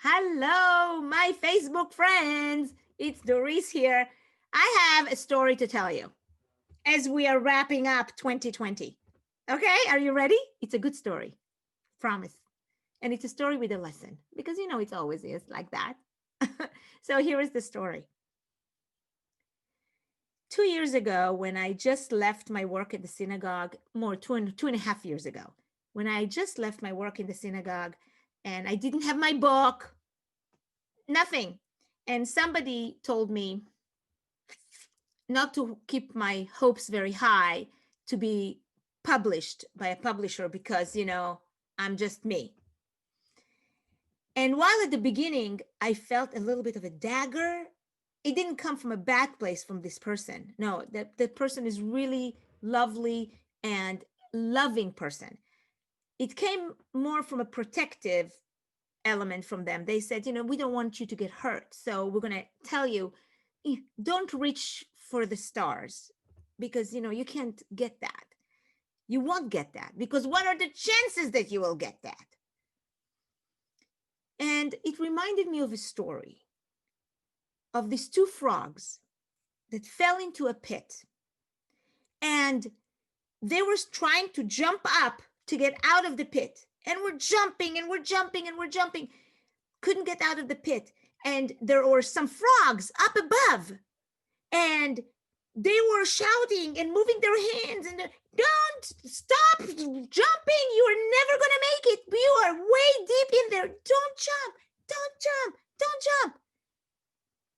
Hello, my Facebook friends. It's Doris here. I have a story to tell you as we are wrapping up 2020. Okay, are you ready? It's a good story, promise. And it's a story with a lesson because it always is like that. So here is the story. 2 years ago, when I just left my work at the synagogue, more two and a half years ago, when I just left my work in the synagogue and I didn't have my book, nothing. And somebody told me not to keep my hopes very high to be published by a publisher because, I'm just me. And while at the beginning, I felt a little bit of a dagger, it didn't come from a bad place from this person. No, that person is really lovely and loving person. It came more from a protective element from them. They said, we don't want you to get hurt. So we're going to tell you, don't reach for the stars because, you can't get that. You won't get that because what are the chances that you will get that? And it reminded me of a story of these two frogs that fell into a pit. And they were trying to jump up to get out of the pit. And we're jumping and we're jumping and we're jumping. Couldn't get out of the pit. And there were some frogs up above. And they were shouting and moving their hands and don't stop jumping. You are never going to make it. You are way deep in there. Don't jump. Don't jump. Don't jump.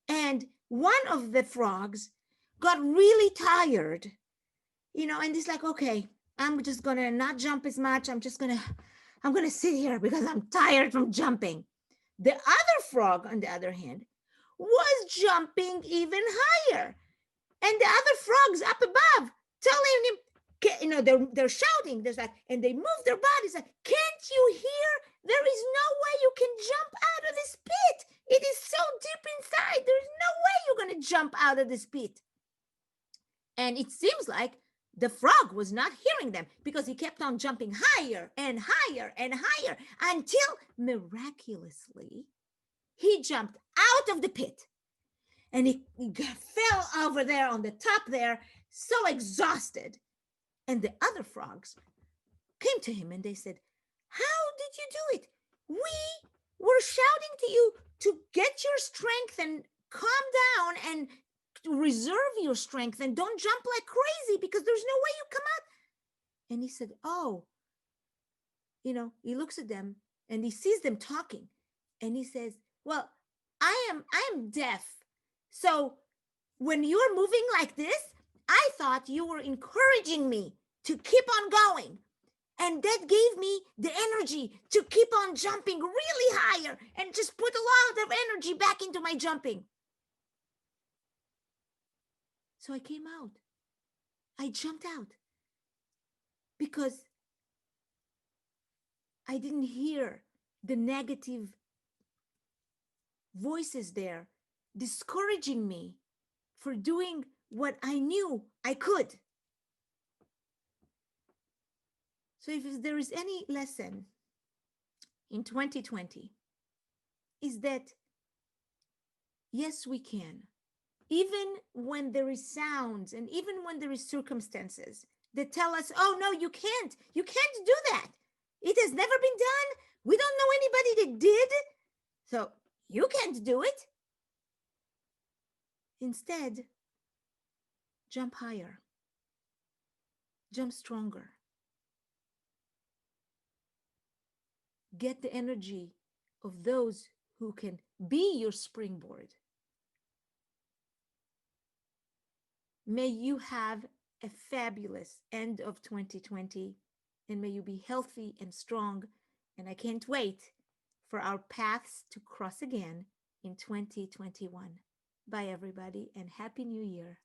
And one of the frogs got really tired, and he's like, okay, I'm just going to not jump as much. I'm going to sit here because I'm tired from jumping. The other frog, on the other hand, was jumping even higher. And the other frogs up above telling him, they're shouting. There's like, and they move their bodies like, can't you hear? There is no way you can jump out of this pit. It is so deep inside. There's no way you're going to jump out of this pit. And it seems like the frog was not hearing them because he kept on jumping higher and higher and higher until miraculously he jumped out of the pit. And he fell over there on the top there, so exhausted. And the other frogs came to him and they said, how did you do it? We were shouting to you to get your strength and calm down and reserve your strength and don't jump like crazy because there's no way you come out. And he said, oh, he looks at them and he sees them talking. And he says, well, I am deaf. So when you're moving like this, I thought you were encouraging me to keep on going. And that gave me the energy to keep on jumping really higher and just put a lot of energy back into my jumping. So I came out. I jumped out because I didn't hear the negative voices there discouraging me for doing what I knew I could. So if there is any lesson in 2020, is that yes, we can. Even when there is sounds and even when there is circumstances that tell us, oh no, you can't do that. It has never been done. We don't know anybody that did. So you can't do it. Instead, jump higher, jump stronger. Get the energy of those who can be your springboard. May you have a fabulous end of 2020 and may you be healthy and strong. And I can't wait for our paths to cross again in 2021. Bye, everybody, and Happy New Year.